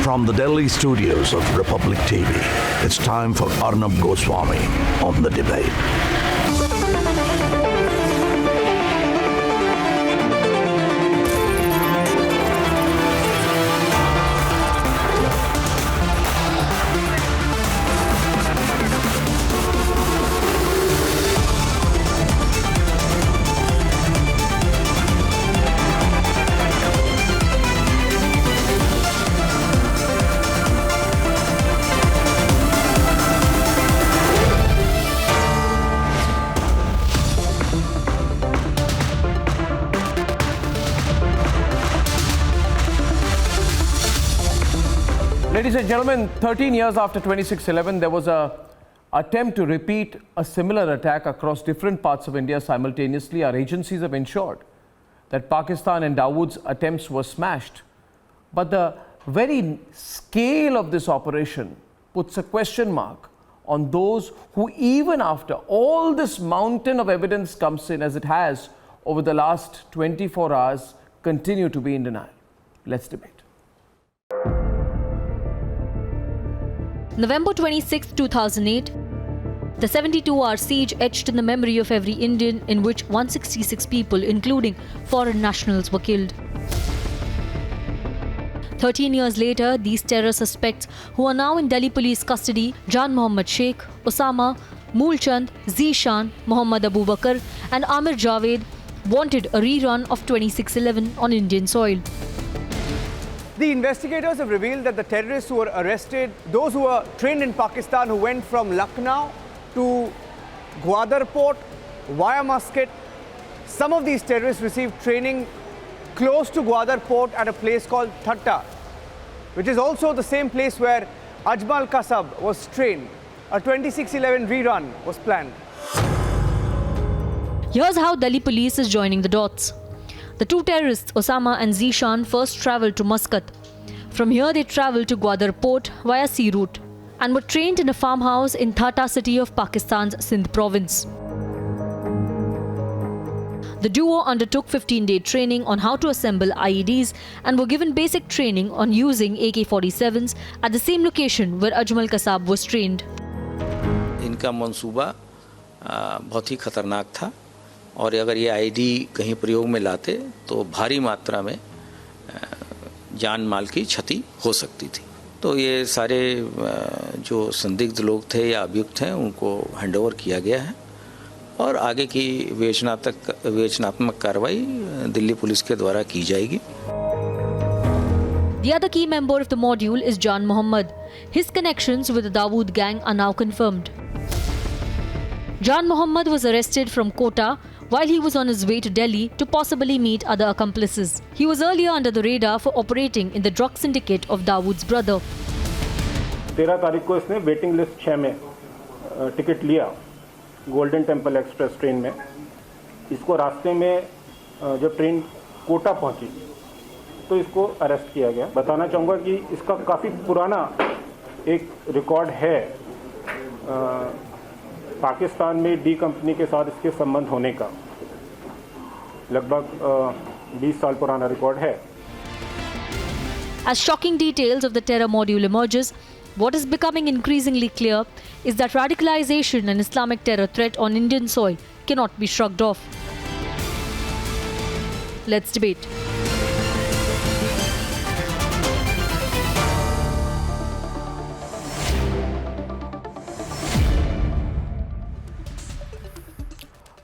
From the Delhi studios of Republic TV, it's time for Arnab Goswami on The Debate. Ladies and gentlemen, 13 years after 26/11, there was an attempt to repeat a similar attack across different parts of India simultaneously. Our agencies have ensured that Pakistan and Dawood's attempts were smashed. But the very scale of this operation puts a question mark on those who, even after all this mountain of evidence comes in, as it has over the last 24 hours, continue to be in denial. Let's debate. November 26, 2008, the 72-hour siege etched in the memory of every Indian, in which 166 people, including foreign nationals, were killed. 13 years later, these terror suspects, who are now in Delhi police custody, Jan Mohammad Sheikh, Osama, Moolchand, Zishan, Muhammad Abu Bakr and Amir Javed, wanted a rerun of 26/11 on Indian soil. The investigators have revealed that the terrorists who were arrested, those who were trained in Pakistan, who went from Lucknow to Gwadar port via Muscat, some of these terrorists received training close to Gwadar port at a place called Thatta, which is also the same place where Ajmal Kasab was trained. A 26/11 rerun was planned. Here's how Delhi police is joining the dots. The two terrorists, Osama and Zishan, first travelled to Muscat. From here they travelled to Gwadar port via sea route and were trained in a farmhouse in Thatta city of Pakistan's Sindh province. The duo undertook 15-day training on how to assemble IEDs and were given basic training on using AK-47s at the same location where Ajmal Kasab was trained. इनका मंसूबा बहुत ही खतरनाक था और अगर ये ID कहीं प्रयोग में लाते तो भारी मात्रा में जान माल की क्षति हो सकती थी। तो ये सारे जो संदिग्ध लोग थे या अभियुक्त हैं उनको हैंडओवर किया गया है और आगे की विवेचनात्मक कार्रवाई दिल्ली पुलिस के द्वारा की जाएगी। The other key member of the module is Jan Mohammad. His connections with the Dawood gang are now confirmed. Jan Mohammad was arrested from Kota while he was on his way to Delhi to possibly meet other accomplices. He was earlier under the radar for operating in the drug syndicate of Dawood's brother. 13 तारीख को इसने waiting list 6 में ticket लिया golden temple express train में। इसको रास्ते में जब ट्रेन कोटा पहुंची तो इसको अरेस्ट किया गया। बताना चाहूँगा कि इसका काफ़ी पुराना एक रिकॉर्ड है। पाकिस्तान में डी कंपनी के साथ इसके संबंध होने का लगभग 20 साल पुराना रिकॉर्ड है। As shocking details of the terror module emerges, what is becoming increasingly clear is that radicalization and Islamic terror threat on Indian soil cannot be shrugged off. Let's debate.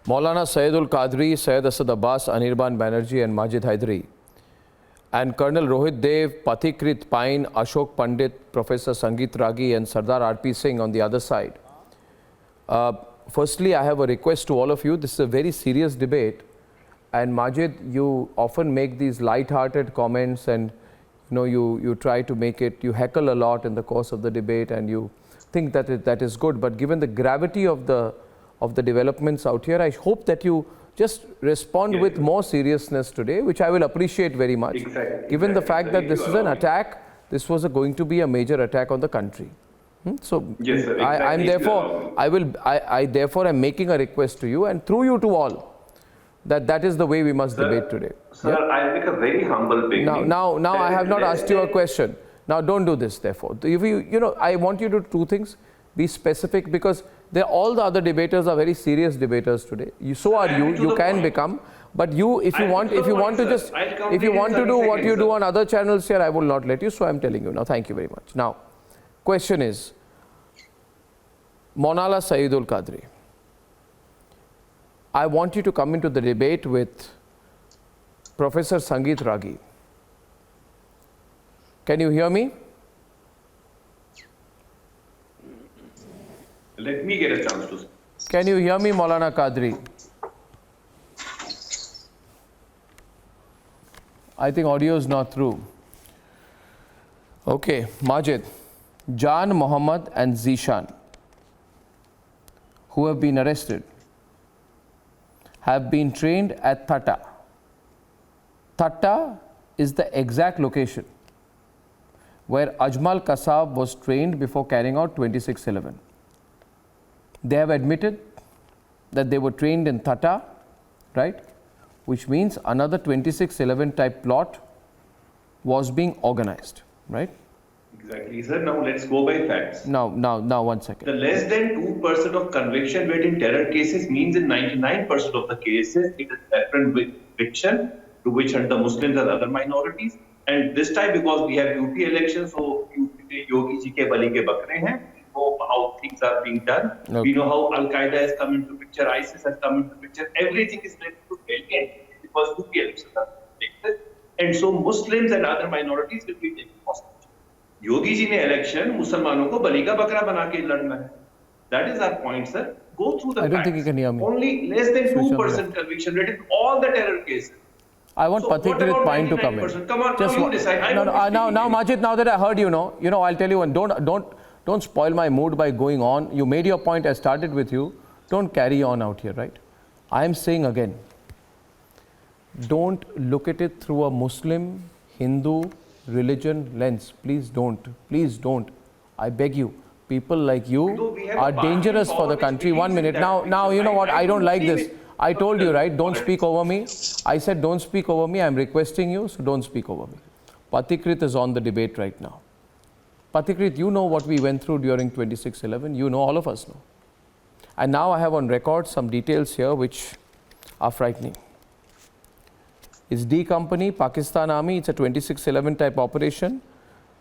Maulana Sayyidul Qadri, Syed Asad Abbas, Anirban Banerjee and Majid Haidari, and Colonel Rohit Dev, Pathikrit Pine, Ashok Pandit, Professor Sangeet Ragi and Sardar R.P. Singh on the other side. Firstly, I have a request to all of you. This is a very serious debate, and Majid, you often make these light-hearted comments and you try to make it, you heckle a lot in the course of the debate and you think that that is good, but given the gravity of the developments out here, I hope that you just respond with more seriousness today, which I will appreciate very much. Given the fact that this is an attack, this was going to be a major attack on the country. So yes, sir, I therefore am making a request to you and through you to all that is the way we must debate today. Sir, I'll make a very humble beginning. Now I have not asked you a question. Now, don't do this, therefore. If I want you to do two things. Be specific, because all the other debaters are very serious debaters today. So are you. You can become. But if you want to do what you do on other channels here, I will not let you. So I'm telling you now. Thank you very much. Now, question is, Monala Saeedul Qadri, I want you to come into the debate with Professor Sangeet Ragi. Can you hear me? Let me get a chance to. Can you hear me, Maulana Qadri? I think audio is not through. Okay, Majid, Jan Mohammed and Zishan, who have been arrested, have been trained at Thatta. Thatta is the exact location where Ajmal Kasab was trained before carrying out 26/11. They have admitted that they were trained in Thatta, right? Which means another 26/11 type plot was being organized, right? Exactly, sir. Now let's go by facts. Now, 1 second. The less than 2% of conviction rate in terror cases means in 99% of the cases it is apparent conviction to which hunt the Muslims and other minorities. And this time, because we have UP elections, so Yogi ji ke bali ke bakre hain. We know how things are being done. Okay. We know how Al-Qaeda has come into picture, ISIS has come into picture. Everything is related to failure because UP elections are taken. And so Muslims and other minorities will be taken hostage. Yogi ji ne election Muslimanon ko bali ka bakra bana ke ladna hai. That is our point, sir. Go through the facts. I don't think you can hear me. Only less than 2% conviction rate in all the terror cases. I want Pathikrit Pine to come in. Come on, now you decide. Now, Majid, now that I heard I'll tell you, and don't spoil my mood by going on. You made your point. I started with you. Don't carry on out here, right? I am saying again, don't look at it through a Muslim, Hindu, religion lens. Please don't. Please don't. I beg you. People like you are dangerous for the country. 1 minute. Now, you know what? I don't like this. I told you, right? Don't speak over me. I said don't speak over me. I'm requesting you, so don't speak over me. Pathikrit is on the debate right now. Pathikrit, you know what we went through during 26/11. You know, all of us know. And now I have on record some details here which are frightening. It's D Company, Pakistan Army. It's a 26/11 type operation.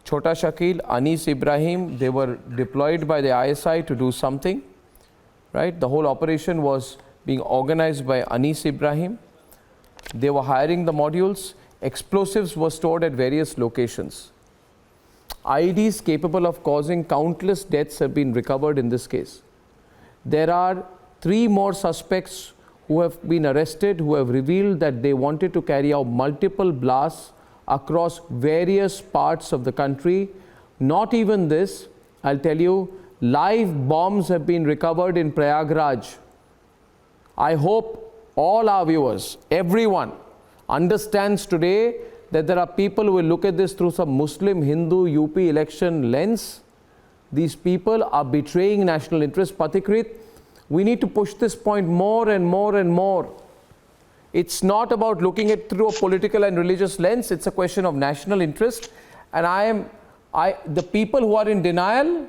Chota Shakil, Anis Ibrahim, they were deployed by the ISI to do something, right? The whole operation was being organized by Anis Ibrahim. They were hiring the modules. Explosives were stored at various locations. IEDs capable of causing countless deaths have been recovered in this case. There are 3 more suspects who have been arrested, who have revealed that they wanted to carry out multiple blasts across various parts of the country. Not even this, I'll tell you, live bombs have been recovered in Prayagraj. I hope all our viewers, everyone, understands today that there are people who will look at this through some Muslim, Hindu, UP election lens. These people are betraying national interest. Pathikrit, we need to push this point more and more and more. It's not about looking at through a political and religious lens. It's a question of national interest. And the people who are in denial,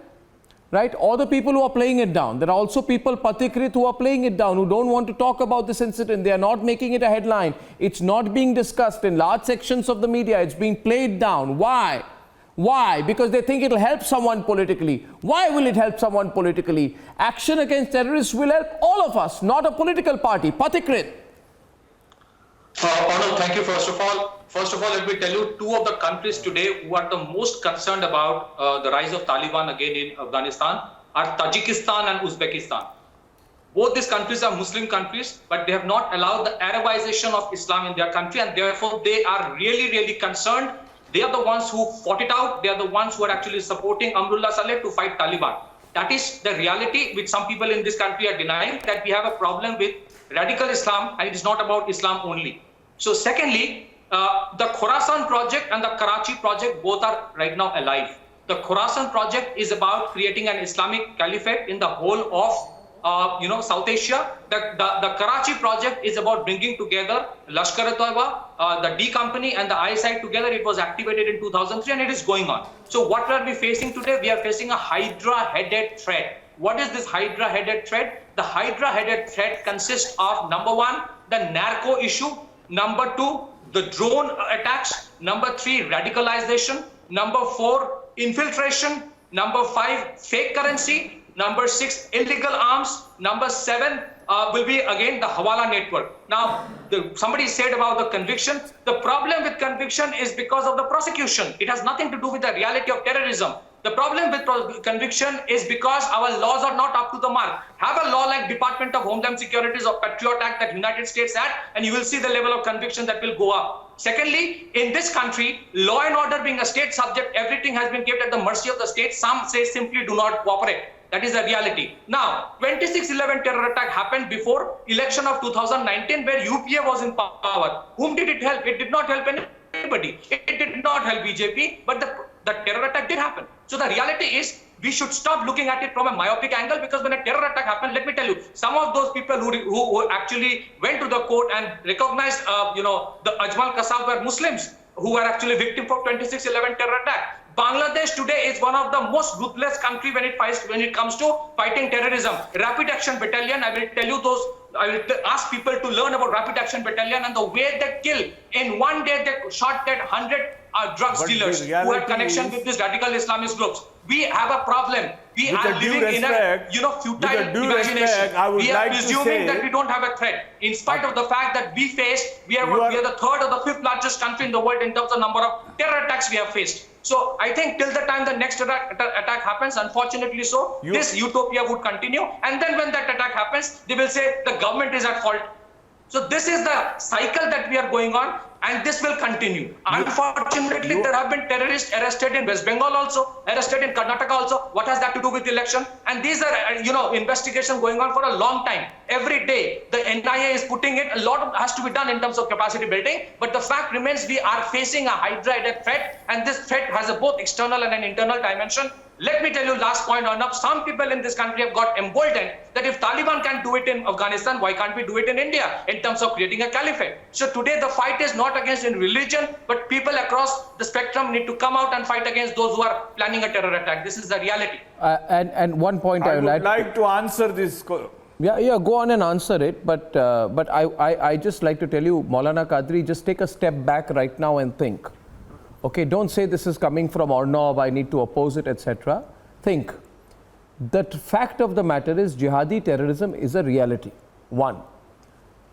right, or the people who are playing it down. There are also people, Pathikrit, who are playing it down, who don't want to talk about this incident. They are not making it a headline. It's not being discussed in large sections of the media. It's being played down. Why? Why? Because they think it will help someone politically. Why will it help someone politically? Action against terrorists will help all of us, not a political party. Pathikrit. Arnab, thank you first of all. First of all, let me tell you, 2 of the countries today who are the most concerned about the rise of Taliban again in Afghanistan are Tajikistan and Uzbekistan. Both these countries are Muslim countries, but they have not allowed the Arabization of Islam in their country, and therefore they are really, really concerned. They are the ones who fought it out. They are the ones who are actually supporting Amrullah Saleh to fight Taliban. That is the reality which some people in this country are denying, that we have a problem with radical Islam, and it is not about Islam only. So secondly, the Khorasan project and the Karachi project both are right now alive. The Khorasan project is about creating an Islamic caliphate in the whole of South Asia. The Karachi project is about bringing together Lashkar-e-Toiba, the D Company and the ISI together. It was activated in 2003 and it is going on. So what are we facing today? We are facing a Hydra-headed threat. What is this Hydra-headed threat? The Hydra-headed threat consists of, number one, the narco issue, number two, the drone attacks, number three, radicalization, number four, infiltration, number five, fake currency, number six, illegal arms, number seven will be again the Hawala network. Now, somebody said about the conviction. The problem with conviction is because of the prosecution. It has nothing to do with the reality of terrorism. The problem with conviction is because our laws are not up to the mark. Have a law like Department of Homeland Security's or Patriot Act that United States Act, and you will see the level of conviction that will go up. Secondly, in this country, law and order being a state subject, everything has been kept at the mercy of the state. Some say simply do not cooperate. That is the reality. Now, 26/11 terror attack happened before election of 2019 where UPA was in power. Whom did it help? It did not help anybody. It did not help BJP, but the terror attack did happen. So the reality is we should stop looking at it from a myopic angle, because when a terror attack happened, let me tell you, some of those people who actually went to the court and recognized, the Ajmal Kasab were Muslims who were actually victim for 26/11 terror attack. Bangladesh today is one of the most ruthless country when it comes to fighting terrorism. Rapid Action Battalion, I will ask people to learn about Rapid Action Battalion and the way they kill. In one day, they shot dead 100 drug dealers who had connection with these radical Islamist groups. We have a problem. We are living in a futile imagination. We are presuming that we don't have a threat, in spite of the fact that we are the third or the fifth largest country in the world in terms of number of terror attacks we have faced. So I think till the time the next attack happens, unfortunately this utopia would continue. And then when that attack happens, they will say the government is at fault. So this is the cycle that we are going on, and this will continue. Unfortunately, there have been terrorists arrested in West Bengal also, arrested in Karnataka also. What has that to do with the election? And these are, investigations going on for a long time. Every day, the NIA is putting it. A lot has to be done in terms of capacity building. But the fact remains, we are facing a Hydra-headed threat, and this threat has a both external and an internal dimension. Let me tell you, last point, Arnab, some people in this country have got emboldened that if Taliban can do it in Afghanistan, why can't we do it in India in terms of creating a caliphate? So today the fight is not against in religion, but people across the spectrum need to come out and fight against those who are planning a terror attack. This is the reality. And one point I would like to answer this. Yeah, go on and answer it. But I just like to tell you, Maulana Qadri, just take a step back right now and think. Okay, don't say this is coming from Arnab, I need to oppose it, etc. Think. The fact of the matter is jihadi terrorism is a reality. One.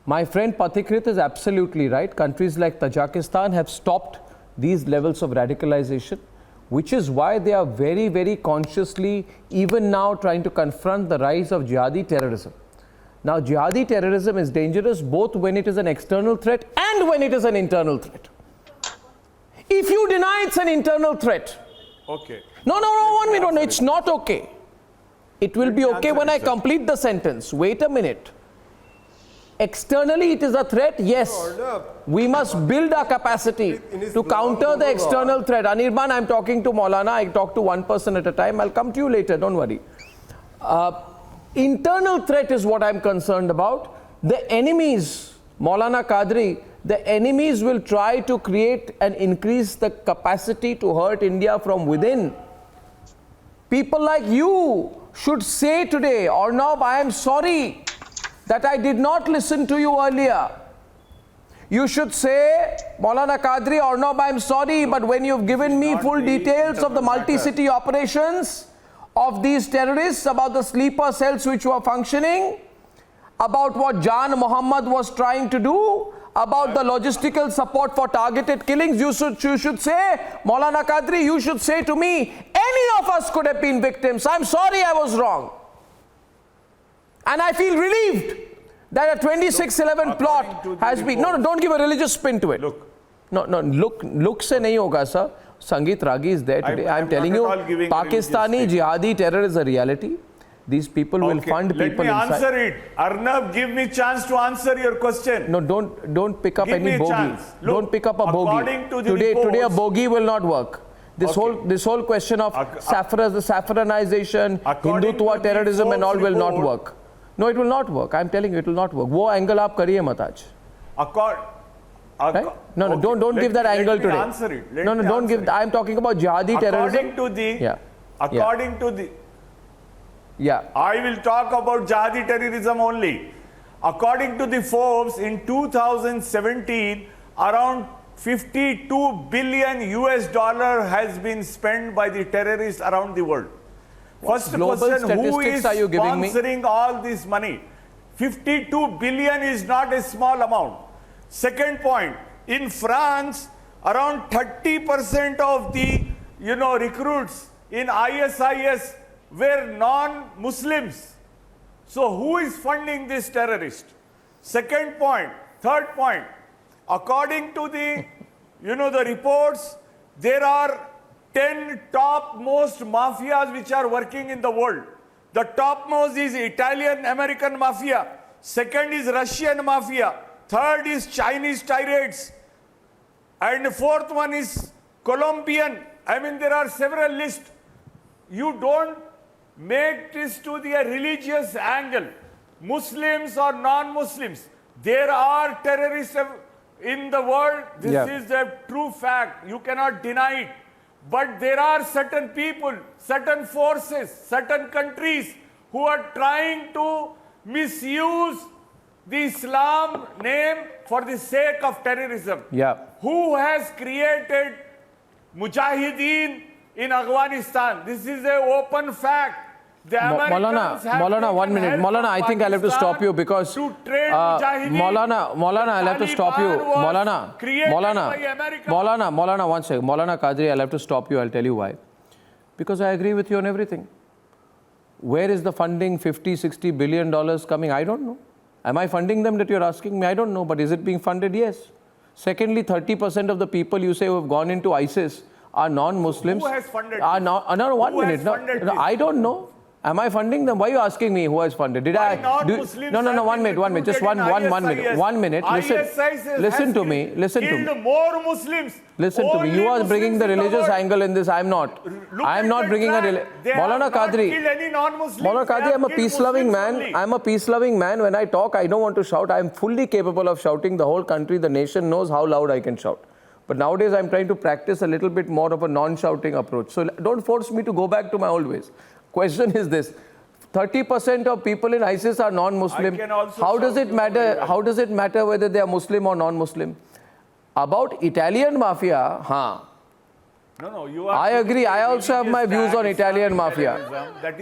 My friend Pathikrit is absolutely right. Countries like Tajikistan have stopped these levels of radicalization, which is why they are very, very consciously even now trying to confront the rise of jihadi terrorism. Now, jihadi terrorism is dangerous both when it is an external threat and when it is an internal threat. If you deny it's an internal threat. Okay. No, 1 minute. It's not okay. It will be okay when I complete the sentence. Wait a minute. Externally, it is a threat. Yes. We must build our capacity to counter the external threat. Anirban, I'm talking to Maulana. I talk to one person at a time. I'll come to you later. Don't worry. Internal threat is what I'm concerned about. The enemies, Maulana Qadri, the enemies will try to create and increase the capacity to hurt India from within. People like you should say today, Arnab, I am sorry that I did not listen to you earlier. You should say, Maulana Qadri, Arnab, I am sorry, but when you've given me full details of the multi-city operations of these terrorists, about the sleeper cells which were functioning, about what Jan Muhammad was trying to do, about the logistical support for targeted killings, you should say, Maulana Qadri, you should say to me, any of us could have been victims. I'm sorry I was wrong. And I feel relieved that a 26/11 plot has been... No, don't give a religious spin to it. Look. Look se nahi hoga, sir. Sangeet Ragi is there today. I'm telling you, Pakistani jihadi terror is a reality. These people will fund people inside. Let me answer it. Arnab, give me chance to answer your question. No, don't pick up any bogey. Don't pick up a bogey. Today a bogey will not work. This whole question of saffronization, Hindutva terrorism and all will not work. No, it will not work. I'm telling you, it will not work. वो angle आप करिए मत आज. Right? No, okay, don't give that angle today. Answer it. No, don't give. I'm talking about jihadi terrorism. According to the. Yeah. I will talk about jihadi terrorism only. According to the Forbes, in 2017, around 52 billion US dollar has been spent by the terrorists around the world. First question, who is sponsoring all this money? 52 billion is not a small amount. Second point, in France, around 30% of the recruits in ISIS were non-Muslims. So who is funding this terrorist? Second point. Third point, according to the the reports, there are 10 topmost mafias which are working in the world. The topmost is Italian-American mafia. Second is Russian mafia. Third is Chinese tyrants. And the fourth one is Colombian. I mean, there are several lists. You don't make this to the religious angle. Muslims or non-Muslims. There are terrorists in the world. This is a true fact. You cannot deny it. But there are certain people, certain forces, certain countries who are trying to misuse the Islam name for the sake of terrorism. Who has created Mujahideen in Afghanistan? This is an open fact. The Americans Maulana, 1 minute. Maulana, I think I'll have to stop you because Maulana, I'll have to stop you. Maulana, 1 second. Maulana Qadri, I'll have to stop you. I'll tell you why. Because I agree with you on everything. Where is the funding, $50-60 billion coming? I don't know. Am I funding them that you're asking me? I don't know. But is it being funded? Yes. Secondly, 30% of the people you say who have gone into ISIS are non-Muslims. Who has funded this? No, 1 minute. No, I don't know. Am I funding them? Why are you asking me who has funded? Did I? No, 1 minute. Just one minute. 1 minute. Listen to me. More Muslims. Listen to me. You are bringing the religious angle in this. I'm not. I'm not bringing a religious. Maulana Qadri, I'm a peace-loving man. I'm a peace-loving man. When I talk, I don't want to shout. I'm fully capable of shouting. The whole country, the nation knows how loud I can shout. But nowadays, I'm trying to practice a little bit more of a non-shouting approach. So don't force me to go back to my old ways. Question is this: 30% of people in ISIS are non-Muslim. How does it matter? How does it matter whether they are Muslim or non-Muslim? About Italian mafia, I agree. I also have my views on Italian mafia.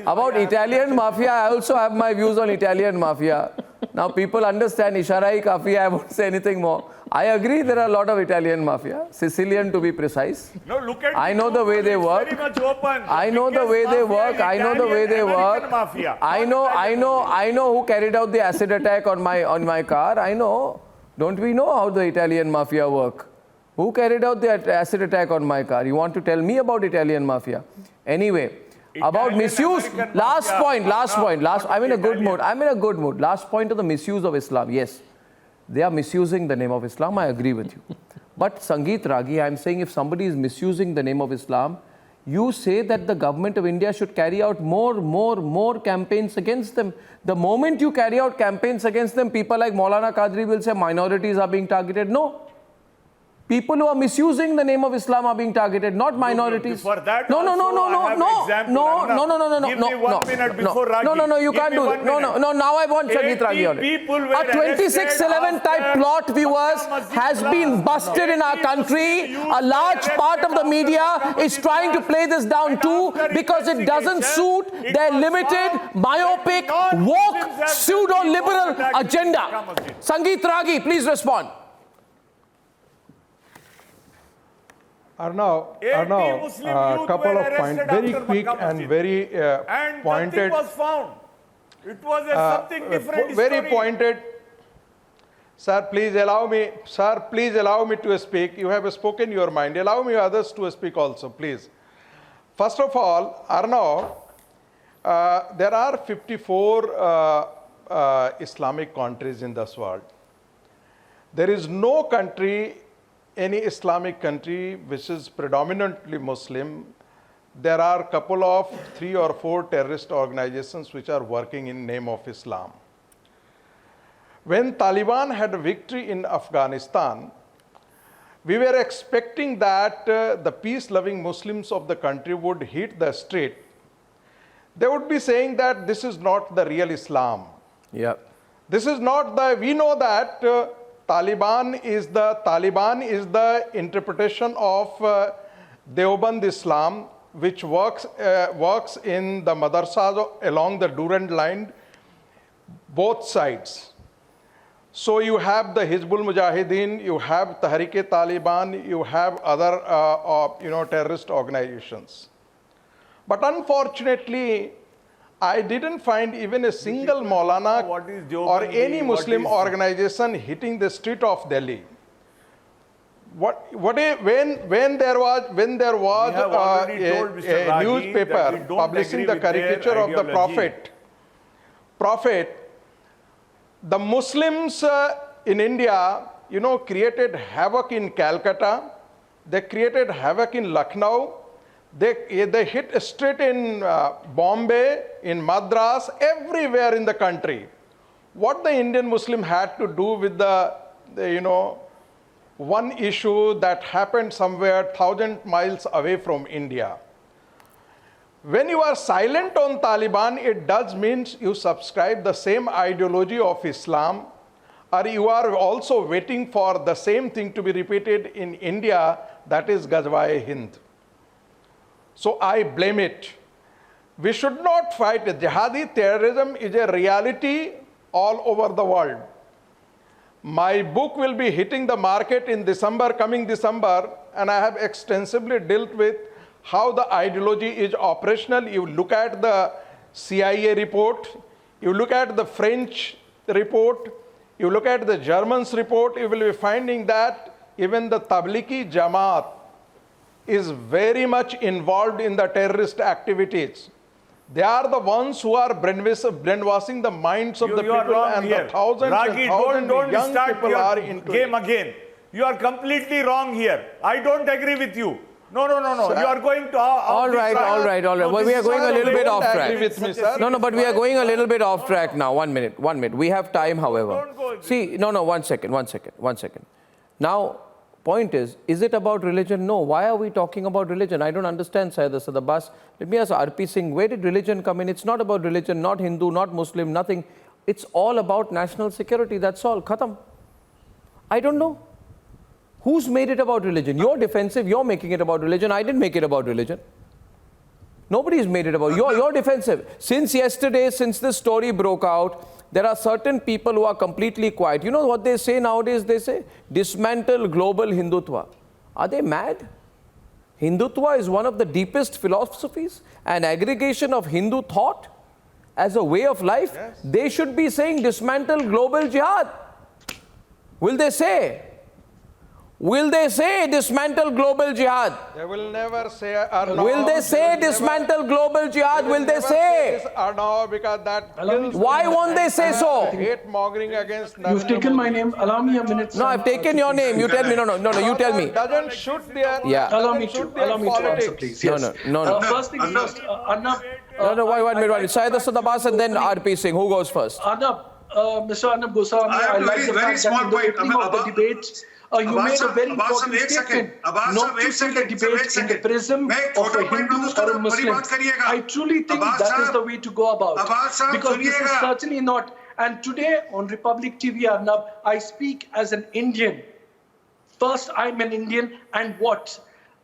About Italian mafia, I also have my views on Italian mafia. Now people understand Isharai Kafi, I won't say anything more. I agree there are a lot of Italian mafia, Sicilian to be precise. No, look at I know the way they work. I know the way they work. I know the way they work. I know who carried out the acid attack on my car. I know. Don't we know how the Italian mafia work? Who carried out the acid attack on my car? You want to tell me about Italian mafia? Anyway, about misuse. Last point. I'm in a good mood. Last point of the misuse of Islam. Yes, they are misusing the name of Islam. I agree with you. But Sangeet Ragi, I'm saying if somebody is misusing the name of Islam, you say that the government of India should carry out more campaigns against them. The moment you carry out campaigns against them, people like Maulana Qadri will say minorities are being targeted. No. People who are misusing the name of Islam are being targeted, not minorities. For that No, you can't do it. No, now I want Sangeet Ragi on it. A 2611 type plot, viewers, has been busted in our country. A large part of the media is trying to play this down too because it doesn't suit their limited, myopic, woke, pseudo-liberal agenda. Sangeet Ragi, please respond. Arnab, a couple of points, very quick and very pointed. Nothing was found. It was something different. Very pointed. Sir, please allow me to speak. You have spoken your mind. Allow me others to speak also, please. First of all, Arnab, there are 54 Islamic countries in this world. There is no country, any Islamic country which is predominantly Muslim. There are a couple of 3 or 4 terrorist organizations which are working in name of Islam. When Taliban had a victory in Afghanistan, we were expecting that the peace-loving Muslims of the country would hit the street. They would be saying that this is not the real Islam. Yeah. This is not the, we know that Taliban is the interpretation of Deoband Islam, which works in the madrasas along the Durand line, both sides. So you have the Hizbul Mujahideen, you have Tehreek-e-Taliban, you have other terrorist organizations. But unfortunately, I didn't find even a single Maulana or any Muslim organization hitting the street of Delhi. When there was a newspaper publishing the caricature of the Prophet, the Muslims in India, created havoc in Calcutta. They created havoc in Lucknow. They hit straight in Bombay, in Madras, everywhere in the country. What the Indian Muslim had to do with the one issue that happened somewhere 1,000 miles away from India. When you are silent on Taliban, it does mean you subscribe the same ideology of Islam, or you are also waiting for the same thing to be repeated in India, that is Ghazwa-e-Hind. So I blame it. We should not fight it. Jihadi terrorism is a reality all over the world. My book will be hitting the market in coming December, and I have extensively dealt with how the ideology is operational. You look at the CIA report, you look at the French report, you look at the Germans report, you will be finding that even the Tablighi Jamaat is very much involved in the terrorist activities. They are the ones who are brainwashing the minds of the people, and the thousands Ragi, and thousands don't of young start people your are into game it. again. You are completely wrong here. I don't agree with you. No. Sir, you are going to... All right. Well, we are going a little bit off track. With me, sir. No, but we are going a little bit off track now. 1 minute. We have time, however. See, no, 1 second. Now, point is it about religion? No. Why are we talking about religion? I don't understand, Syed Asad Abbas. Let me ask RP Singh, where did religion come in? It's not about religion, not Hindu, not Muslim, nothing. It's all about national security. That's all. Khatam. I don't know. Who's made it about religion? You're defensive. You're making it about religion. I didn't make it about religion. Nobody's made it about. You're defensive. Since yesterday, since this story broke out, there are certain people who are completely quiet. You know what they say nowadays? They say, dismantle global Hindutva. Are they mad? Hindutva is one of the deepest philosophies, an aggregation of Hindu thought as a way of life. Yes. They should be saying dismantle global jihad. Will they say? Will they say dismantle global jihad? They will never say Arnab. Will they say dismantle global jihad? Will they say? Arnab, because that why won't they say so? Hate mongering against. You've taken my name. Allow me a minute. No, I've taken your name. You tell me. No. You tell me. Doesn't shoot their. Yeah. Allow me to answer, please. Yes. No. First things first, Arnab. No. Wait. Syed Asad Abbas and then RP Singh. Who goes first? Arnab, Mr. Arnab Goswami, I like the fact that in the opening of the debate, you made a very important statement, not to see the debate in the prism of a Hindu or a Muslim. I truly think that is the way to go about, because this is certainly not. And today on Republic TV, Arnab, I speak as an Indian. First, I'm an Indian, and what?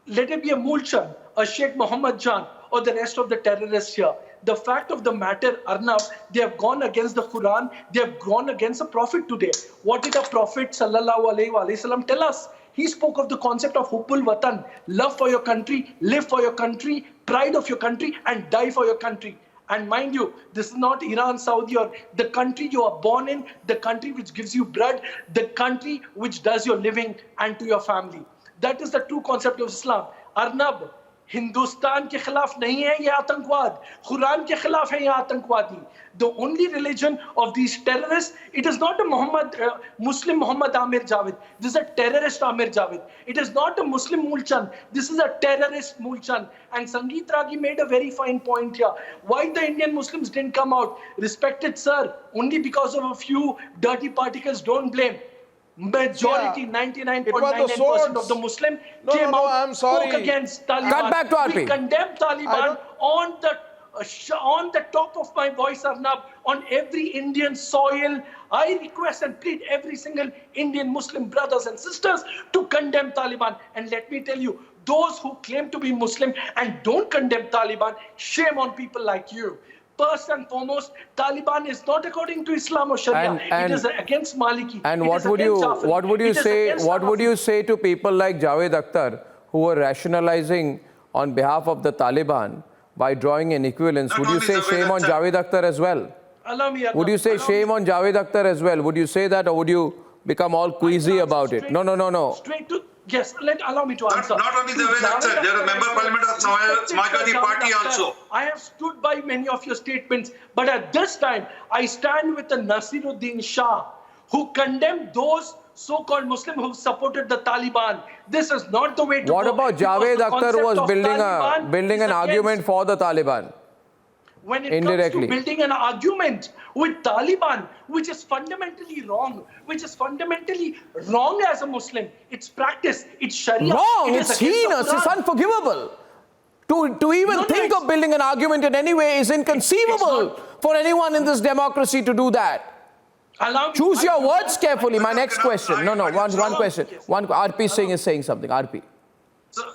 Let it be a Mulchan, a Sheikh Mohammed Jan, or the rest of the terrorists here. The fact of the matter, Arnab, they have gone against the Quran, they have gone against the Prophet today. What did the Prophet ﷺ tell us? He spoke of the concept of Hubbul Watan, love for your country, live for your country, pride of your country, and die for your country. And mind you, this is not Iran, Saudi, or the country you are born in, the country which gives you blood, the country which does your living and to your family. That is the true concept of Islam. Arnab, Hindustan के खिलाफ नहीं है ये आतंकवाद, कुरान के खिलाफ है ये आतंकवादी. The only religion of these terrorists, it is not a Muslim Muhammad Amir Javed. This is a terrorist Amir Javed. It is not a Muslim Mulchand. This is a terrorist Mulchand. And Sangeet Ragi made a very fine point here. Why the Indian Muslims didn't come out? Respected sir, only because of a few dirty particles, don't blame. Majority, 99.99% of the Muslim came out, spoke against Taliban. Cut back to RP. We condemned Taliban on the top of my voice, Arnab, on every Indian soil. I request and plead every single Indian Muslim brothers and sisters to condemn Taliban. And let me tell you, those who claim to be Muslim and don't condemn Taliban, shame on people like you. First and foremost, Taliban is not according to Islam or Sharia. It is against Maliki. And what would you say to people like Javed Akhtar who were rationalizing on behalf of the Taliban by drawing an equivalence? Would you say shame on Javed Akhtar as well? Would you say shame on Javed Akhtar as well? Would you say that, or would you become all queasy about it? No. Straight to yes. Allow me to answer. Not only Javed Akhtar, you're a member of Parliament of Samajwadi Party also. I have stood by many of your statements, but at this time, I stand with the Nasiruddin Shah, who condemned those so-called Muslims who supported the Taliban. This is not the way to go. What about Javed Akhtar, who was building an argument for the Taliban? When it comes to building an argument with Taliban, which is fundamentally wrong as a Muslim, it's practice, it's Sharia. Wrong, it's heinous, it's unforgivable. To even think of building an argument in any way is inconceivable for anyone in this democracy to do that. Choose your words carefully. My next question. One question. RP Singh is saying something. RP.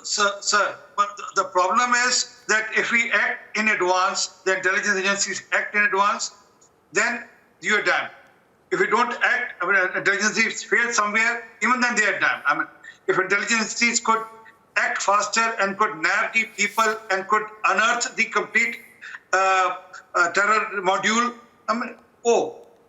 Sir, but the problem is that if we act in advance, the intelligence agencies act in advance, then you are damned. If we don't act, intelligence agencies fail somewhere, even then they are damned. If intelligence agencies could act faster and could nab the people and could unearth the complete terror module,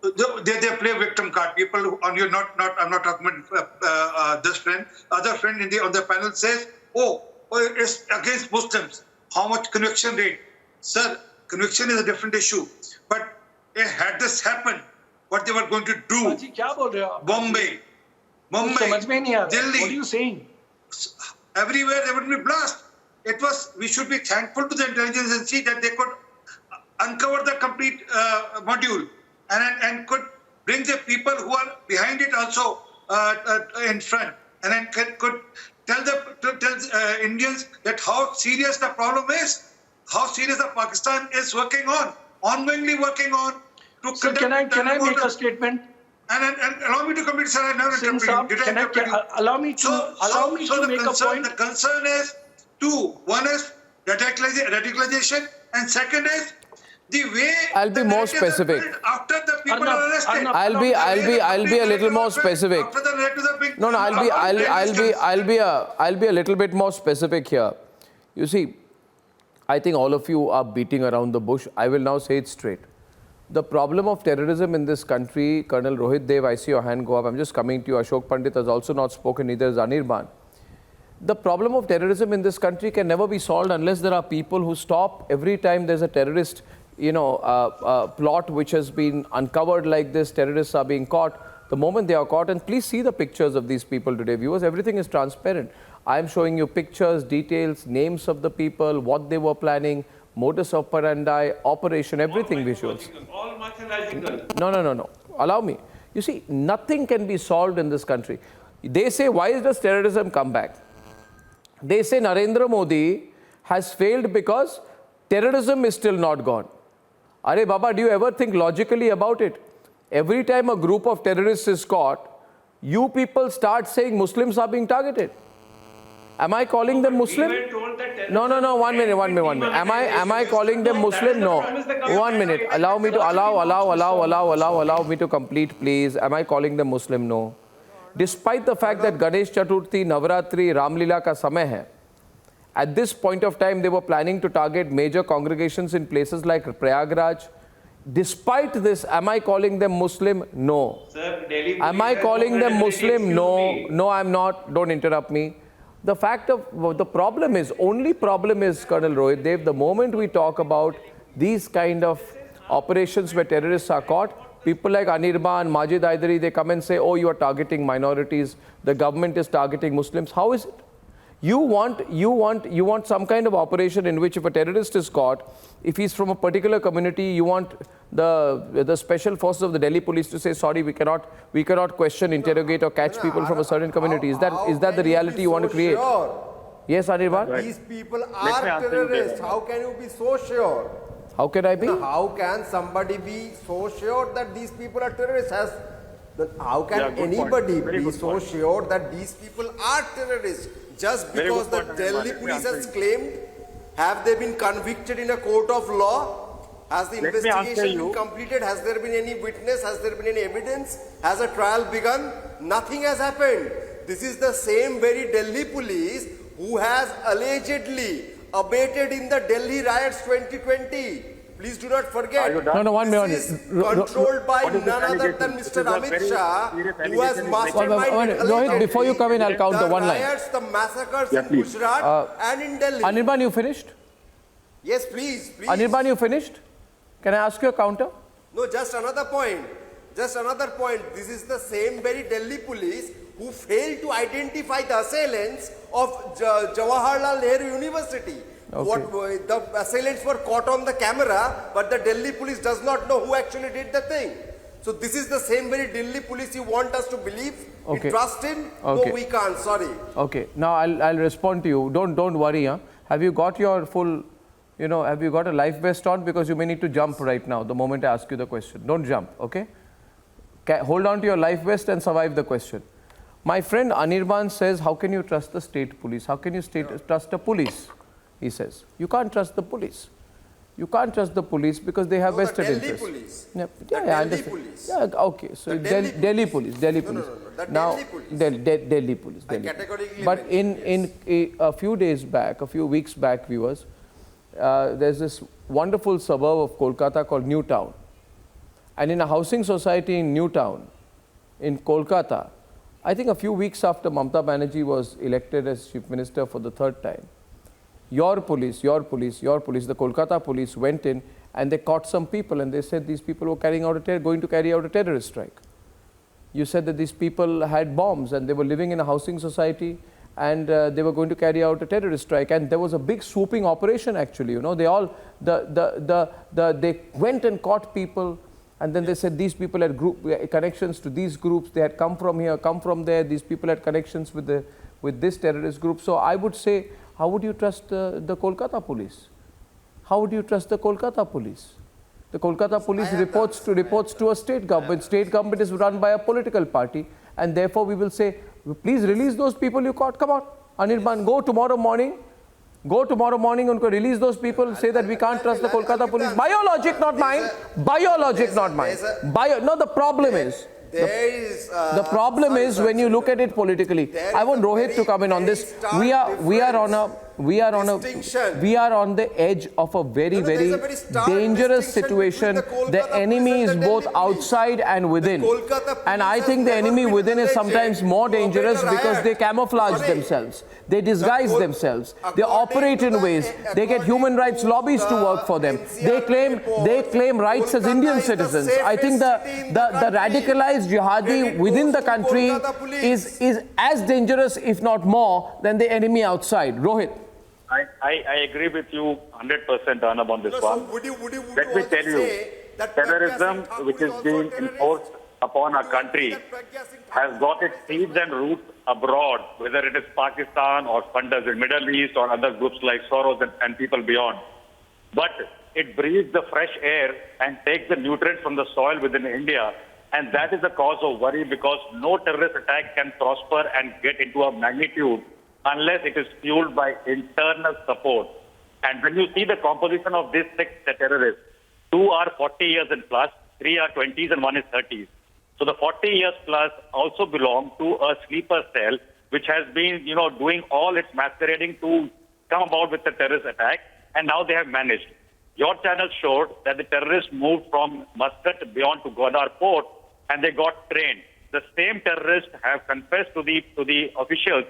they play victim card. People who, I'm not talking about this friend. Other friend on the panel says, it's against Muslims. How much conviction rate? Sir, conviction is a different issue. But had this happened, what they were going to do? Bombay, Delhi. What are you saying? Everywhere there would be blast. We should be thankful to the intelligence agency that they could uncover the complete module and could bring the people who are behind it also in front, and then could tell Indians that how serious the problem is, how serious the Pakistan is ongoingly working on. So can I make a statement? And allow me to complete, sir. I never interrupted you. Allow me to make a point. The concern is two. One is radicalization, and second is the way. I'll be more specific. After the people are arrested. I'll be a little more specific. After the narratives are being. I'll be a little bit more specific here. You see, I think all of you are beating around the bush. I will now say it straight. The problem of terrorism in this country, Colonel Rohit Dev, I see your hand go up. I'm just coming to you. Ashok Pandit has also not spoken, neither has Anirban. The problem of terrorism in this country can never be solved unless there are people who stop every time there's a terrorist, plot which has been uncovered like this. Terrorists are being caught. The moment they are caught, and please see the pictures of these people today, viewers, everything is transparent. I am showing you pictures, details, names of the people, what they were planning, modus operandi, operation, everything visuals. All mythological. No. Allow me. You see, nothing can be solved in this country. They say, why does terrorism come back? They say Narendra Modi has failed because terrorism is still not gone. Are Baba, do you ever think logically about it? Every time a group of terrorists is caught, you people start saying Muslims are being targeted. Am I calling them Muslim? No. 1 minute. Am I calling them Muslim? No. 1 minute. Allow me to complete, please. Am I calling them Muslim? No. Despite the fact that Ganesh Chaturthi, Navratri, Ramlila ka samay hai, at this point of time, they were planning to target major congregations in places like Prayagraj. Despite this, am I calling them Muslim? No. Sir, Delhi am I calling them Muslim? No. No, I'm not. Don't interrupt me. the fact of the problem is, Colonel Rohit Dev, the moment we talk about these kind of operations where terrorists are caught, people like Anirban, Majid Haidari, they come and say, oh, you are targeting minorities, the government is targeting Muslims. How is it? You want some kind of operation in which if a terrorist is caught, if he's from a particular community, you want the special forces of the Delhi police to say, sorry, we cannot question, interrogate or catch people from a certain community. Is that the reality you want to create? Sure? Yes, Anirban? These people are terrorists. How can you be so sure? How can I be? How can somebody be so sure that these people are terrorists? How can anybody be so sure that these people are terrorists? Just because the Delhi police has claimed, have they been convicted in a court of law? Has the investigation been completed? Has there been any witness? Has there been any evidence? Has a trial begun? Nothing has happened. This is the same very Delhi police who has allegedly abated in the Delhi riots 2020. Please do not forget. No, 1 minute. This is controlled by none other than Mr. Amit Shah, who has masterminded. Rohit, before you come in, I'll count the one line. The riots, the massacres in Gujarat and in Delhi. Anirban, you finished? Yes, please. Anirban, you finished? Can I ask you a counter? No, just another point. This is the same very Delhi police who failed to identify the assailants of Jawaharlal Nehru University. Okay. The assailants were caught on the camera, but the Delhi police does not know who actually did the thing. So this is the same very Delhi police you want us to believe, we trust in? Okay. No, we can't, sorry. Okay, now I'll respond to you. Don't worry, huh? Have you got your full, have you got a life vest on? Because you may need to jump right now, the moment I ask you the question. Don't jump, okay? Hold on to your life vest and survive the question. My friend Anirban says, how can you trust the state police? How can you trust the police? He says, you can't trust the police. You can't trust the police because they have vested interests. Police. Yeah, I understand. Police. Yeah, okay, so Delhi police. Delhi police. Now, Delhi police. But in a few days back, a few weeks back, viewers, there's this wonderful suburb of Kolkata called New Town. And in a housing society in New Town, in Kolkata, I think a few weeks after Mamata Banerjee was elected as Chief Minister for the third time, your police, the Kolkata police went in and they caught some people and they said these people were going to carry out a terrorist strike. You said that these people had bombs and they were living in a housing society and they were going to carry out a terrorist strike, and there was a big swooping operation actually, they went and caught people, and then they said these people had connections to these groups, they had come from here, come from there, these people had connections with this terrorist group. So I would say, how would you trust the Kolkata police? How would you trust the Kolkata police? The Kolkata police reports to a state government. State government is run by a political party, and therefore we will say, please release those people you caught. Come on, Anirban, go tomorrow morning, unko release those people, say that we can't trust the Kolkata police. Biologic, not mine. Biologic, not mine. No, the problem is, the problem is when you look at it politically. I want Rohit to come in on this. We are on the edge of a very dangerous situation. The enemy is both outside and within. And I think the enemy within is sometimes more dangerous because they camouflage themselves. They disguise themselves. They operate in ways. They get human rights lobbies to work for them. They claim rights as Indian citizens. I think the radicalized jihadi within the country is as dangerous, if not more, than the enemy outside. Rohit. I agree with you 100%, Arnab, on this one. Let me tell you, terrorism which is being enforced upon our country has got its seeds and roots abroad, whether it is Pakistan or funders in Middle East or other groups like Soros and people beyond. But it breathes the fresh air and takes the nutrients from the soil within India. And that is the cause of worry, because no terrorist attack can prosper and get into a magnitude unless it is fueled by internal support. And when you see the composition of these 6 terrorists, 2 are 40 years and plus, 3 are 20s and 1 is 30s. So the 40 years plus also belong to a sleeper cell which has been, doing all its masquerading to come about with the terrorist attack, and now they have managed. Your channel showed that the terrorists moved from Muscat beyond to Gwadar port and they got trained. The same terrorists have confessed to the officials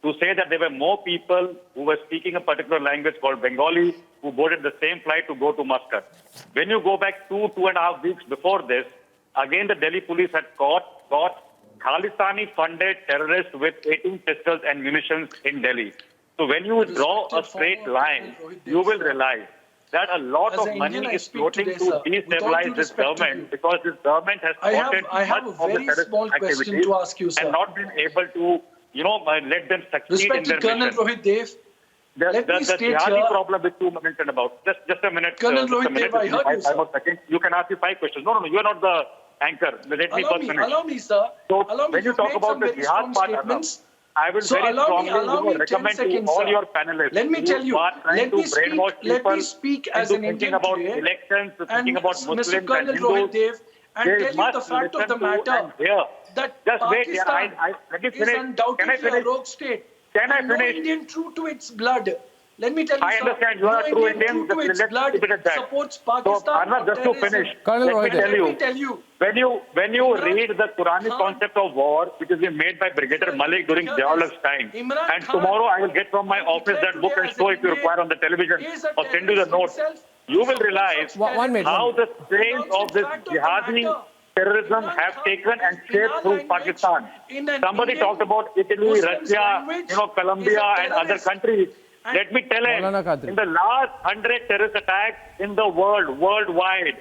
to say that there were more people who were speaking a particular language called Bengali who boarded the same flight to go to Muscat. When you go back 2.5 weeks before this, again the Delhi police had caught Khalistani-funded terrorists with 18 pistols and munitions in Delhi. So when you draw a straight line, you will realize that a lot of money is floating to destabilize this government because this government has supported much of the terrorist activities and not been able to, let them succeed in their mission. Rohit Dev, The Jihadi problem which you mentioned about. Just a minute. Colonel Rohit Dev, I heard you, sir. You can ask me 5 questions. No, you are not the anchor. Let me first finish. Allow me, sir. So when you talk about the jihad part, I will very strongly recommend to all your panelists. Let me tell you. Let me speak as an Indian about today, elections, thinking about Muslims Mr. Colonel and Rohit Hindus. Dev, and tell you the fact of the matter that Pakistan is undoubtedly a rogue state. Can I and no finish? Indian true to its blood. Let me tell you, I understand you are a true Indian. True to its blood supports So, Pakistan. Arnab, just to finish, Colonel let me tell you. When you read the Quranic concept of war, which has been made by Brigadier Malik during Ziaul's time, and tomorrow I will get from my office that book and show if you require on the television or send you the notes, you will realize how the strains of this jihadi terrorism have taken and shaped through Pakistan. Somebody talked about Italy, Russia, Colombia and other countries. Let me tell him, in the last 100 terrorist attacks in the world, worldwide,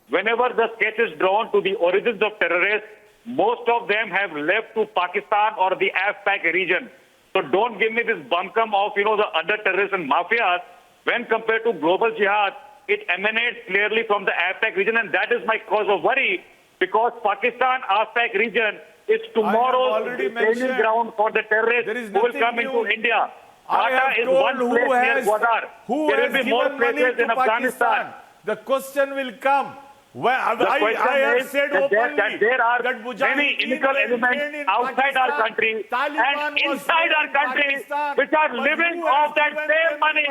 whenever the sketch is drawn to the origins of terrorists, most of them have left to Pakistan or the AFPAC region. So don't give me this buncombe of, the other terrorists and mafias. When compared to global jihad, it emanates clearly from the AFPAC region, and that is my cause of worry, because Pakistan AFPAC region is tomorrow's training ground for the terrorists who will come into India. Dhaka is one place near Gwadar. There will be more places in Afghanistan. The question will come. I have said openly that there are many illegal elements outside our country and inside our country which are living off that same money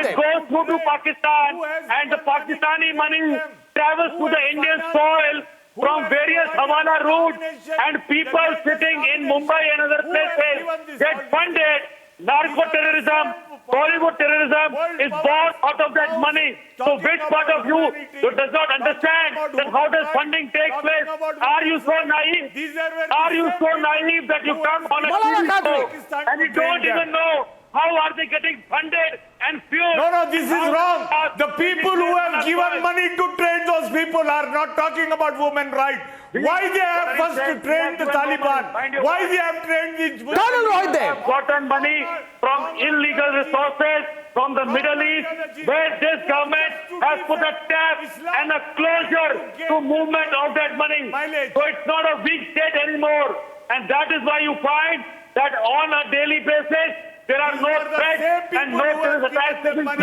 which goes through to Pakistan, and the Pakistani money travels to the Indian soil from various Hawala routes, and people sitting in Mumbai and other places get funded. Narco-terrorism, Bollywood terrorism is born out of that money. So which part of you does not understand that how does funding take place? Are you so naive? Are you so naive that you come on a TV show and you don't even know how are they getting funded and fueled? No, this is wrong. The people who have given money to train those people are not talking about women's rights. Why they have first to train the Taliban? Why they have trained these women? They have gotten money from illegal resources from the Middle East, where this government has put a cap and a closure to movement of that money. So it's not a weak state anymore. And that is why you find that on a daily basis, there are no threats and no terrorist attacks taking place.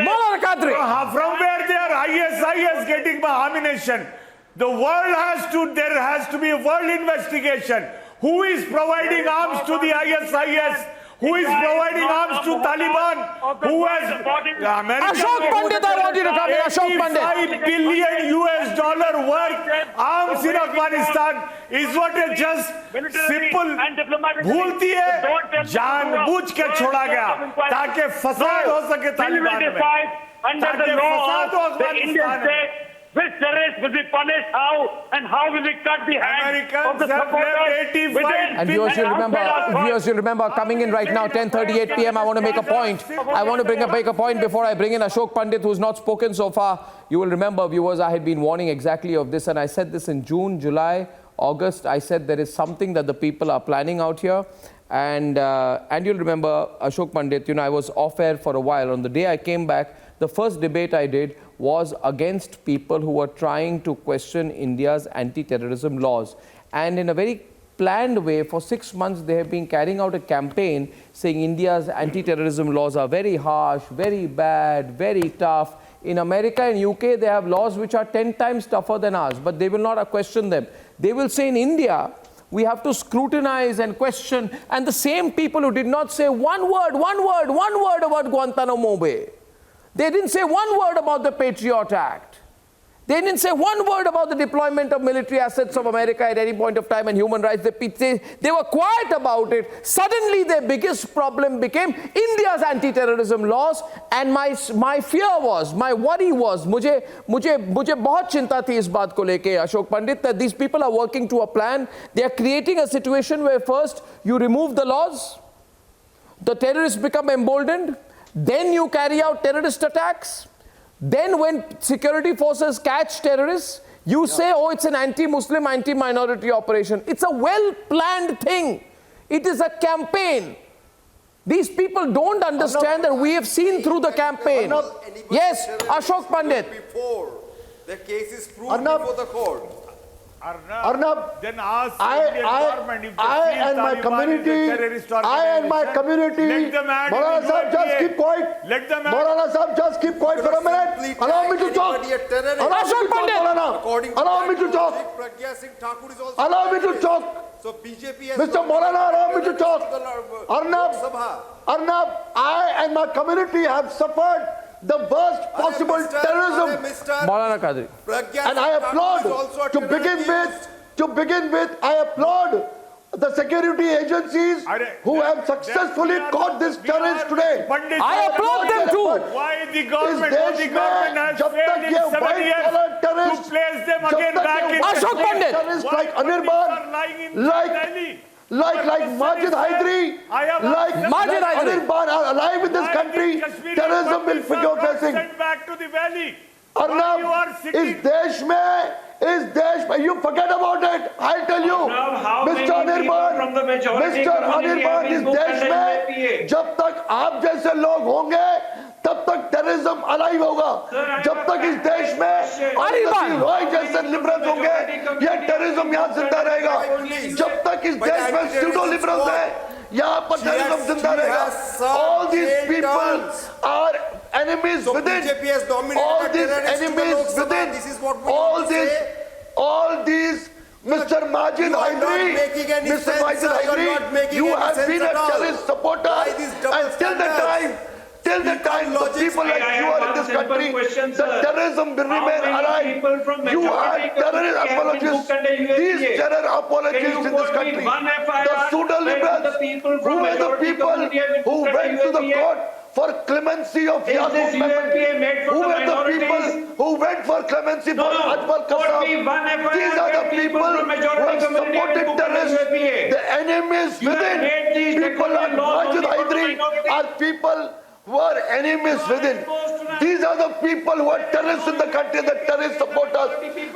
From where they are ISIS getting ammunition? The world there has to be a world investigation. Who is providing arms to the ISIS? Who is providing arms to Taliban? Who has Ashok Pandit, I want you to come here. Ashok Pandit. $5 billion worth arms in Afghanistan is what a just simple भूल दिए जानबूझ के छोड़ा गया ताकि फसाद हो सके तालिबान में under the law of the Indian state which terrorists will be punished how and how will we cut the hands of the supporters. And viewers you'll remember coming in right now 10:38 p.m. I want to make a point. I want to make a point before I bring in Ashok Pandit, who's not spoken so far. You will remember, viewers, I had been warning exactly of this, and I said this in June, July, August. I said there is something that the people are planning out here. And you'll remember, Ashok Pandit, I was off air for a while. On the day I came back, the first debate I did was against people who were trying to question India's anti-terrorism laws. And in a very planned way, for 6 months, they have been carrying out a campaign saying India's anti-terrorism laws are very harsh, very bad, very tough. In America and UK, they have laws which are 10 times tougher than ours, but they will not question them. They will say in India, we have to scrutinize and question. And the same people who did not say one word about Guantanamo Bay. They didn't say one word about the Patriot Act. They didn't say one word about the deployment of military assets of America at any point of time and human rights. They were quiet about it. Suddenly their biggest problem became India's anti-terrorism laws, and my fear was, my worry was, मुझे बहुत चिंता थी इस बात को लेके, Ashok Pandit, that these people are working to a plan. They are creating a situation where first you remove the laws, the terrorists become emboldened, then you carry out terrorist attacks. Then when security forces catch terrorists, you say, oh, it's an anti-Muslim, anti-minority operation. It's a well-planned thing. It is a campaign. These people don't understand that we have seen through the campaign. Yes, Ashok Pandit. Before the case is proved before the court. Arnab, then ask I and my community, Maulana Sahib, just keep quiet. Let them Maulana Sahib, just keep quiet for a minute. Allow me to talk. Allow me to talk. Allow me to talk. So BJP has Mr. Maulana, allow me to talk. Arnab, I and my community have suffered the worst possible terrorism. Maulana Qadri. And I applaud, to begin with, I applaud the security agencies who have successfully caught this terrorist today. I applaud them too. Why the government has failed in 7 years to place them again back in Ashok Pandit. Terrorists like Anirban, like Majid Haidri, Anirban are alive in this country. Terrorism will figure facing. Sent back to the valley. Arnab, is Desh mein, you forget about it. I'll tell you, Mr. Anirban, is Desh mein, jab tak aap jaise log honge, तब तक terrorism alive होगा. जब तक इस देश में रॉय जैसे liberals होंगे, ये टेररिज्म यहाँ जिंदा रहेगा. जब तक इस देश में स्यूडो लिबरल्स है, यहाँ पर टेररिज्म जिंदा रहेगा. All these people are enemies within. All these enemies within. All these Mr. Majid Haidri, you have been a terrorist supporter, and till the time the people like you are in this country, the terrorism will remain alive. You are terrorist apologists. These terror apologists in this country, the pseudo-liberals, who were the people who went to the court for clemency of Yaqub Mehmet, who were the people who went for clemency for Ajmal Kasab. These are the people who have supported terrorists. The enemies within, people like Majid Haidri are people who are enemies within. These are the people who are terrorists in the country, the terrorist supporters.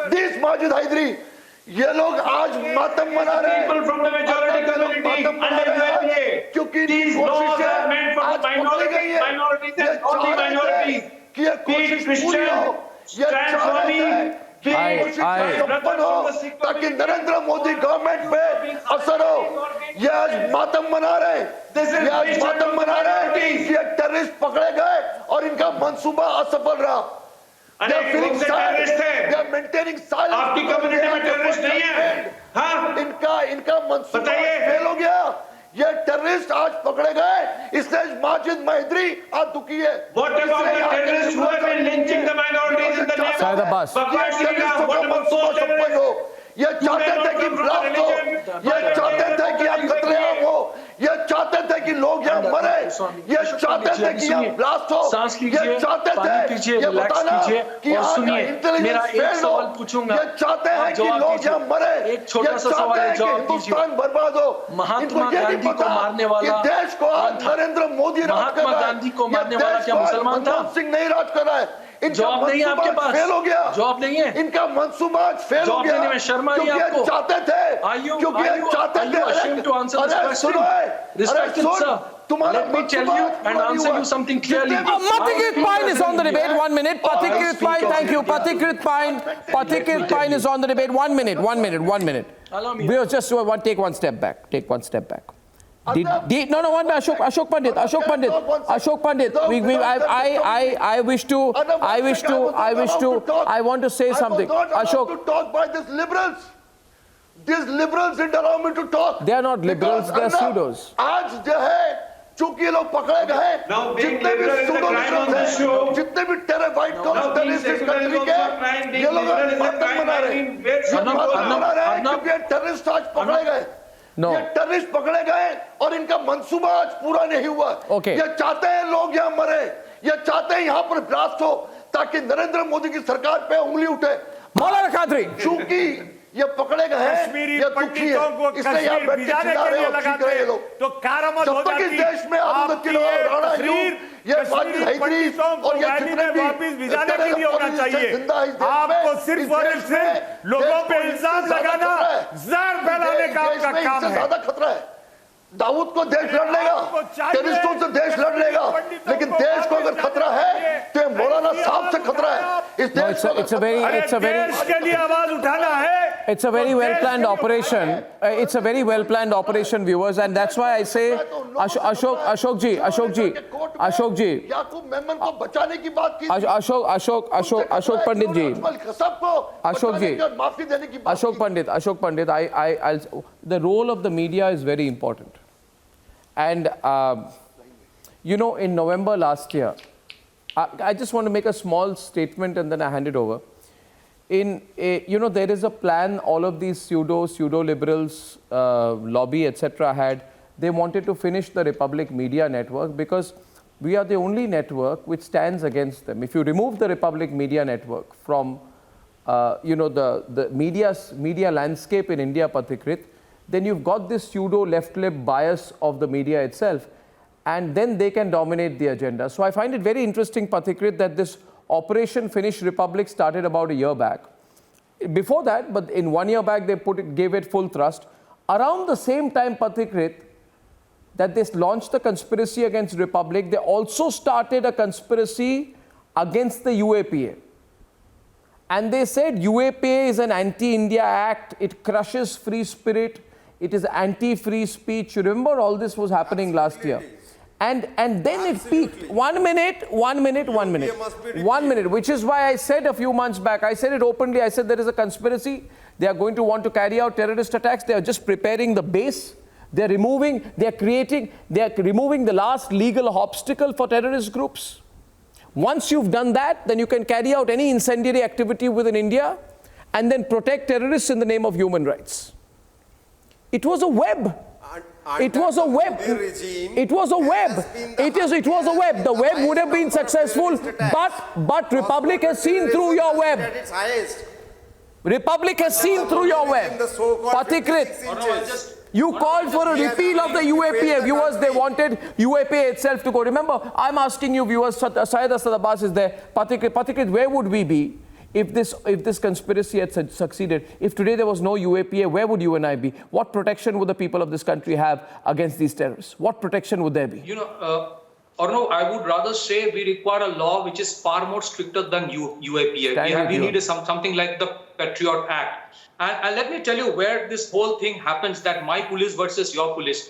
These Majid Haidri, ये लोग आज मातम मना रहे हैं. People from the majority community under UAPA. क्योंकि these laws are meant for the minorities and only minorities. कि ये कोशिश पूरी हो. ये ताकि नरेंद्र मोदी गवर्नमेंट पे असर हो. ये आज मातम मना रहे हैं. ये आज मातम मना रहे हैं कि ये टेररिस्ट पकड़े गए और इनका मंसूबा असफल रहा. They are feeling sad. They are maintaining silence. आपकी कम्युनिटी में टेररिस्ट नहीं है. हाँ. इनका मंसूबा फेल हो गया. ये टेररिस्ट आज पकड़े गए, इसलिए माजिद हाइदरी आज दुखी है. What about the terrorists who have been lynching the minorities in the name of Bhagwan Sri Ram? What about those terrorists? ये चाहते थे कि ब्लास्ट हो, ये चाहते थे कि यहाँ कत्लेआम हो, ये चाहते थे कि लोग यहाँ मरे, ये चाहते थे कि यहाँ ब्लास्ट हो, ये चाहते थे ये बताना कि यहाँ का इंटेलिजेंस फेल हो, ये चाहते हैं कि लोग यहाँ मरे, ये चाहते हैं कि हिंदुस्तान बर्बाद हो. इनको ये नहीं पता कि देश को आज नरेंद्र मोदी राज कर रहा है. ये देश को आज मनमोहन सिंह नहीं राज कर रहा है. इनका मंसूबा फेल हो गया. जॉब नहीं है. इनका मंसूबा फेल हो गया. क्योंकि चाहते थे, अरे सुनो, Let me tell you and answer you something clearly. Pathikrit Pine is on the debate. 1 minute. Pathikrit Pine, thank you. Pathikrit Pine is on the debate. 1 minute. Allow me. We'll just take one step back. Ashok Pandit. I want to say something. Ashok. To talk by these liberals. These liberals didn't allow me to talk. They are not liberals, they are pseudos. आज जो है, चूंकि ये लोग पकड़े गए, जितने भी pseudo liberals हैं, जितने भी व्हाइट कॉलर टेररिस्ट इस कंट्री के, ये लोग आतंक बना रहे हैं, क्योंकि टेररिस्ट आज पकड़े गए। ये टेररिस्ट पकड़े गए और इनका मंसूबा आज पूरा नहीं हुआ। ये चाहते हैं लोग यहाँ मरे, ये चाहते हैं यहाँ पर ब्लास्ट हो ताकि नरेंद्र मोदी की सरकार पे उंगली उठे। मौलाना कादरी, चूंकि ये पकड़े गए हैं, ये पंडितों को कश्मीर भिजाने के लिए लगाते हैं तो कारामत हो जाती है। इस देश में ये पंडितों को वैली में वापस भिजाने के लिए होना चाहिए। आपको सिर्फ और सिर्फ लोगों पे इल्जाम लगाना, जहर फैलाने का आपका काम है। ज्यादा खतरा है। दाऊद को देश लड़ लेगा, टेररिस्टों से देश लड़ लेगा, लेकिन देश को अगर खतरा है तो मौलाना साहब से खतरा है। इस देश के लिए आवाज उठाना है। It's a very well planned operation. It's a very well planned operation, viewers, and that's why I say, Ashok ji. याकूब मेमन को बचाने की बात की। Ashok Pandit ji. कसब को Ashok ji. माफी देने की बात। Ashok Pandit. The role of the media is very important. And, you know, in November last year, I just want to make a small statement and then I hand it over. You know, there is a plan all of these pseudo-liberals, lobby, etc. had. They wanted to finish the Republic Media Network because we are the only network which stands against them. If you remove the Republic Media Network from, you know, the media landscape in India, Pathikrit, then you've got this pseudo-left-lib bias of the media itself, and then they can dominate the agenda. So I find it very interesting, Pathikrit, that this Operation Finish Republic started about a year back. Before that, but in 1 year back, they gave it full thrust. Around the same time, Pathikrit, that they launched the conspiracy against Republic, they also started a conspiracy against the UAPA. And they said UAPA is an anti-India act, it crushes free spirit, it is anti-free speech. You remember all this was happening last year. And then it peaked. 1 minute, which is why I said a few months back, I said it openly, I said there is a conspiracy, they are going to want to carry out terrorist attacks, they are just preparing the base, they are removing the last legal obstacle for terrorist groups. Once you've done that, then you can carry out any incendiary activity within India and then protect terrorists in the name of human rights. It was a web. It was a web. It was a web. It was a web. The web would have been successful, but Republic has seen through your web. Republic has seen through your web. Pathikrit, you called for a repeal of the UAPA. Viewers, they wanted UAPA itself to go. Remember, I'm asking you, viewers, Syed Asad Abbas is there. Pathikrit, where would we be if this conspiracy had succeeded? If today there was no UAPA, where would you and I be? What protection would the people of this country have against these terrorists? What protection would there be? You know, Arnab, I would rather say we require a law which is far more stricter than UAPA. We need something like the Patriot Act. And let me tell you where this whole thing happens, that my police versus your police.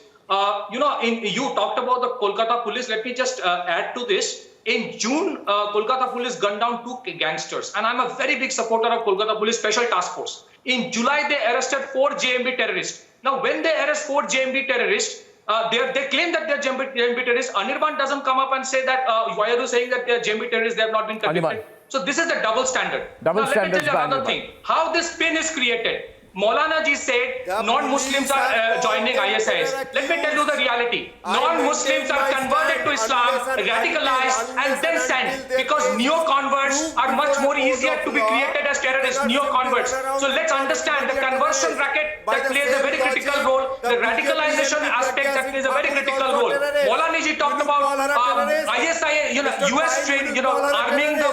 You know, you talked about the Kolkata police. Let me just add to this. In June, Kolkata police gunned down 2 gangsters. And I'm a very big supporter of Kolkata police special task force. In July, they arrested 4 JMB terrorists. Now, when they arrest 4 JMB terrorists, they claim that they're JMB terrorists. Anirban doesn't come up and say that, why are you saying that they're JMB terrorists? They have not been convicted. So this is the double standard. Now, let me tell you another thing. How this spin is created. Maulana ji said non-Muslims are joining ISIS. Let me tell you the reality. Non-Muslims are converted to Islam, radicalized, and then sent, because neo-converts are much more easier to be created as terrorists, neo-converts. So let's understand the conversion racket that plays a very critical role, the radicalization aspect that plays a very critical role. Maulana ji talked about ISIS, you know, US train, you know, arming the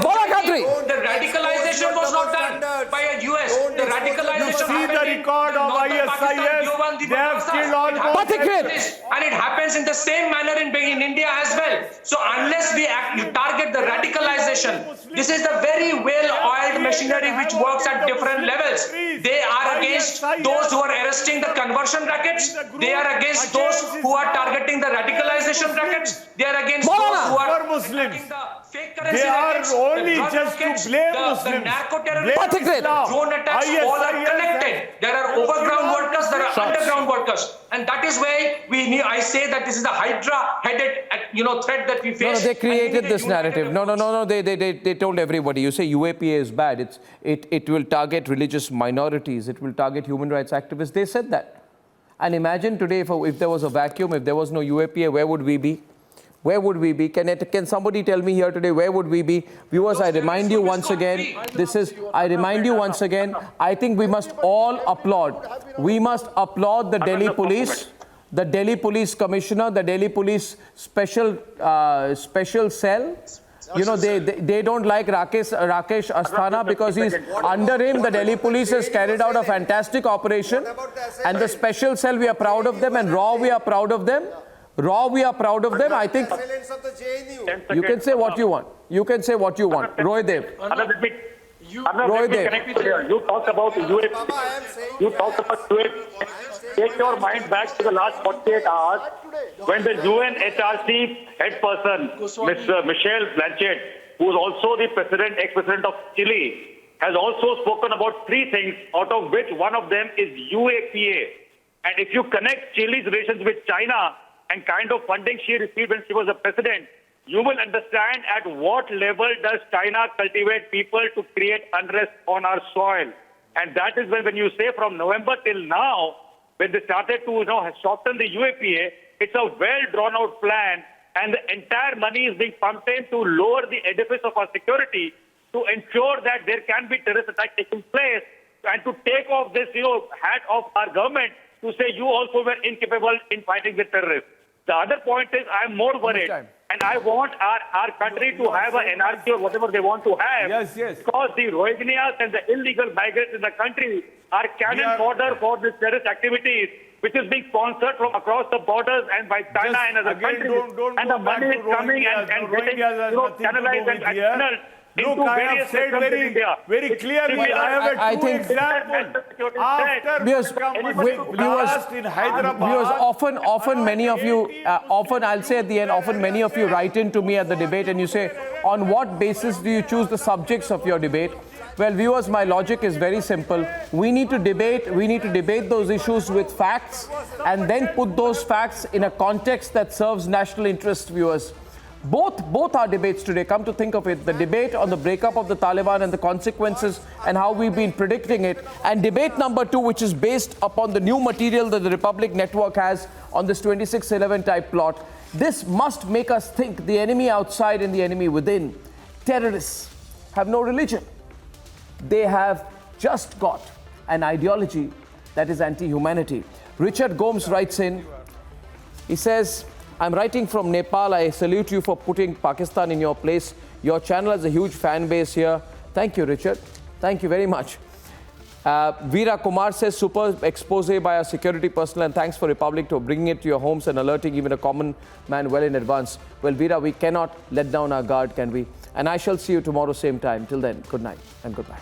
radicalization was not done by a US. The radicalization the record of ISIS, they have killed almost and it happens in the same manner in India as well. So unless we target the radicalization, this is the very well-oiled machinery which works at different levels. They are against those who are arresting the conversion rackets. They are against those who are targeting the radicalization rackets. They are against those who are Muslims. fake currency They are rackets, only the drug just rackets, to blame the Muslims. narco-terrorism, Blame Islam. drone attacks, all are ISIS, connected. There are overground workers, there are Shots. underground workers. And that is why we need, I say that this is a hydra-headed, threat that we face. No, they created And we need a this narrative. united No. They told everybody. You say UAPA is bad. It will target religious minorities. It will target human rights activists. They said that. And imagine today if there was a vacuum, if there was no UAPA, where would we be? Where would we be? Can somebody tell me here today, where would we be? Viewers, I remind you once again, I think we must all applaud. We must applaud the Delhi police, the Delhi police commissioner, the Delhi police special cell. You know, they don't like Rakesh Asthana because he's under him. The Delhi police has carried out a fantastic operation. And the special cell, we are proud of them. And RAW, we are proud of them. I think you can say what you want. Rohdev. You talked about UAP. You talked about UAP. Take your mind back to the last 48 hours when the UNHRC head person, Ms. Michelle Bachelet, who is also the ex-president of Chile, has also spoken about three things, out of which one of them is UAPA. And if you connect Chile's relations with China and kind of funding she received when she was the president, you will understand at what level does China cultivate people to create unrest on our soil. And that is when you say from November till now, when they started to shorten the UAPA, it's a well-drawn-out plan, and the entire money is being pumped in to lower the edifice of our security, to ensure that there can be terrorist attacks taking place, and to take off this hat of our government to say you also were incapable in fighting the terrorists. The other point is I'm more worried, and I want our country to have an NRC or whatever they want to have, because the Rohingyas and the illegal migrants in the country are cannon fodder for this terrorist activities, which is being sponsored from across the borders and by China and other countries. And the money is coming and getting channelized and channeled. Look, I have said very clearly, I have two examples. After in Hyderabad, often many of you, I'll say at the end, often many of you write into me at the debate and you say, on what basis do you choose the subjects of your debate? Well, viewers, my logic is very simple. We need to debate those issues with facts and then put those facts in a context that serves national interest, viewers. Both our debates today, come to think of it, the debate on the breakup of the Taliban and the consequences and how we've been predicting it, and debate number 2, which is based upon the new material that the Republic Network has on this 2611 type plot. This must make us think the enemy outside and the enemy within. Terrorists have no religion. They have just got an ideology that is anti-humanity. Richard Gomes writes in, he says, I'm writing from Nepal. I salute you for putting Pakistan in your place. Your channel has a huge fan base here. Thank you, Richard. Thank you very much. Veera Kumar says, super expose by our security personnel, and thanks for Republic to bringing it to your homes and alerting even a common man well in advance. Well, Veera, we cannot let down our guard, can we? And I shall see you tomorrow, same time. Till then, good night and goodbye.